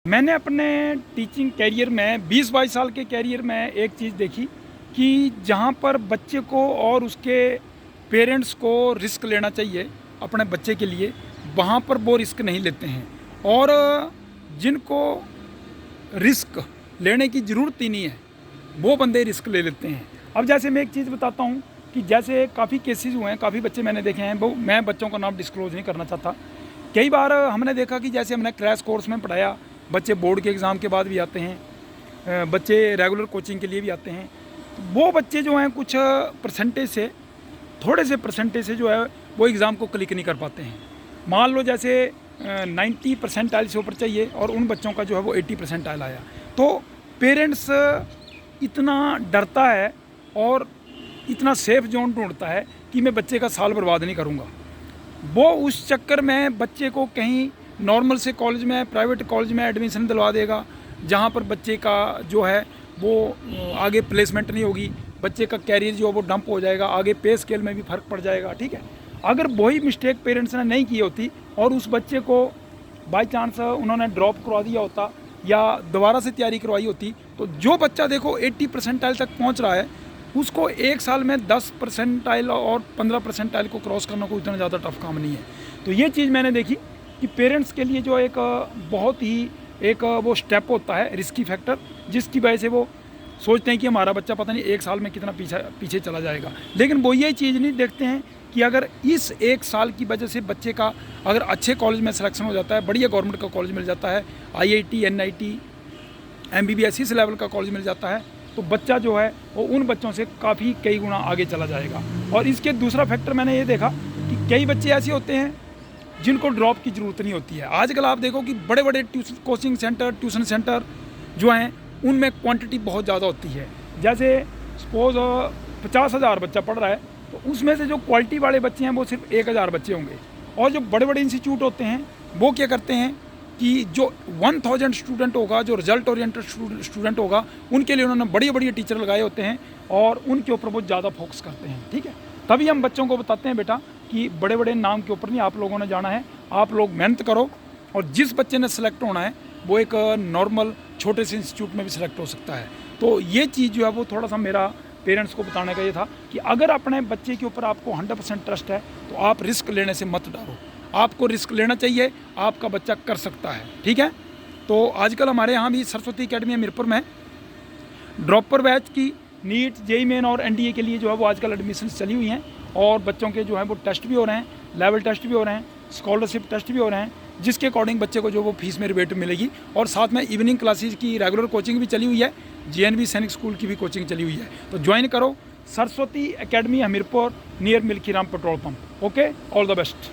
मैंने अपने teaching career में 20-22 साल के कैरियर में एक चीज़ देखी कि जहाँ पर बच्चे को और उसके पेरेंट्स को रिस्क लेना चाहिए अपने बच्चे के लिए, वहाँ पर वो रिस्क नहीं लेते हैं। और जिनको रिस्क लेने की ज़रूरत ही नहीं है वो बंदे रिस्क ले लेते हैं। अब जैसे मैं एक चीज़ बताता हूँ कि जैसे काफ़ी केसेस हुए हैं, काफ़ी बच्चे मैंने देखे हैं, वो मैं बच्चों का नाम डिस्क्लोज़ नहीं करना चाहता। कई बार हमने देखा कि जैसे हमने क्रैश कोर्स में पढ़ाया, बच्चे बोर्ड के एग्ज़ाम के बाद भी आते हैं, बच्चे रेगुलर कोचिंग के लिए भी आते हैं। वो बच्चे जो हैं कुछ परसेंटेज से, थोड़े से परसेंटेज से जो है वो एग्ज़ाम को क्लिक नहीं कर पाते हैं। मान लो जैसे 90 परसेंटाइल से ऊपर चाहिए और उन बच्चों का जो है वो 80 परसेंटाइल आया, तो पेरेंट्स इतना डरता है और इतना सेफ जोन ढूंढता है कि मैं बच्चे का साल बर्बाद नहीं करूँगा। वो उस चक्कर में बच्चे को कहीं नॉर्मल से कॉलेज में, प्राइवेट कॉलेज में एडमिशन दिलवा देगा, जहाँ पर बच्चे का जो है वो आगे प्लेसमेंट नहीं होगी, बच्चे का कैरियर जो है वो डंप हो जाएगा, आगे पे स्केल में भी फ़र्क पड़ जाएगा। ठीक है, अगर वही मिस्टेक पेरेंट्स ने नहीं की होती और उस बच्चे को बाई चांस उन्होंने ड्रॉप करवा दिया होता या दोबारा से तैयारी करवाई होती, तो जो बच्चा देखो 80 परसेंटाइल तक पहुँच रहा है, उसको एक साल में 10 परसेंटाइल और 15 परसेंटाइल को क्रॉस करना कोई इतना ज़्यादा टफ काम नहीं है। तो ये चीज़ मैंने देखी कि पेरेंट्स के लिए जो एक बहुत ही एक वो स्टेप होता है, रिस्की फैक्टर, जिसकी वजह से वो सोचते हैं कि हमारा बच्चा पता नहीं एक साल में कितना पीछे चला जाएगा। लेकिन वो ये चीज़ नहीं देखते हैं कि अगर इस एक साल की वजह से बच्चे का अगर अच्छे कॉलेज में सिलेक्शन हो जाता है, बढ़िया गवर्नमेंट का कॉलेज मिल जाता है, IIT NIT MBBS इस लेवल का कॉलेज मिल जाता है, तो बच्चा जो है वो उन बच्चों से काफ़ी कई गुना आगे चला जाएगा। और इसके दूसरा फैक्टर मैंने ये देखा कि कई बच्चे ऐसे होते हैं जिनको ड्रॉप की ज़रूरत नहीं होती है। आजकल आप देखो कि बड़े बड़े कोचिंग सेंटर, ट्यूशन सेंटर जो हैं उनमें क्वांटिटी बहुत ज़्यादा होती है। जैसे सपोज 50,000 बच्चा पढ़ रहा है, तो उसमें से जो क्वालिटी वाले बच्चे हैं वो सिर्फ 1,000 बच्चे होंगे। और जो बड़े बड़े इंस्टीट्यूट होते हैं वो क्या करते हैं कि जो 1000 स्टूडेंट होगा, जो रिजल्ट ओरिएंटेड स्टूडेंट होगा, उनके लिए उन्होंने बड़ी बड़ी टीचर लगाए होते हैं और उनके ऊपर बहुत ज़्यादा फोकस करते हैं। ठीक है, तभी हम बच्चों को बताते हैं बेटा कि बड़े बड़े नाम के ऊपर नहीं आप लोगों ने जाना है, आप लोग मेहनत करो और जिस बच्चे ने सेलेक्ट होना है वो एक नॉर्मल छोटे से इंस्टीट्यूट में भी सिलेक्ट हो सकता है। तो ये चीज़ जो है वो थोड़ा सा मेरा पेरेंट्स को बताने का ये था कि अगर अपने बच्चे के ऊपर आपको 100% ट्रस्ट है तो आप रिस्क लेने से मत डरो, आपको रिस्क लेना चाहिए, आपका बच्चा कर सकता है। ठीक है, तो आजकल हमारे यहाँ भी सरस्वती एकेडमी मीरपुर में ड्रॉपर बैच की नीट, JEE मेन और NDA के लिए जो है वो आजकल एडमिशन चली हुई हैं और बच्चों के जो है वो टेस्ट भी हो रहे हैं, लेवल टेस्ट भी हो रहे हैं, स्कॉलरशिप टेस्ट भी हो रहे हैं, जिसके अकॉर्डिंग बच्चे को जो वो फीस में रिबेट मिलेगी। और साथ में इवनिंग क्लासेस की रेगुलर कोचिंग भी चली हुई है, JNV सैनिक स्कूल की भी कोचिंग चली हुई है। तो ज्वाइन करो Saraswati academy Hamirpur near Milkhiram petrol pump. Okay, all the best.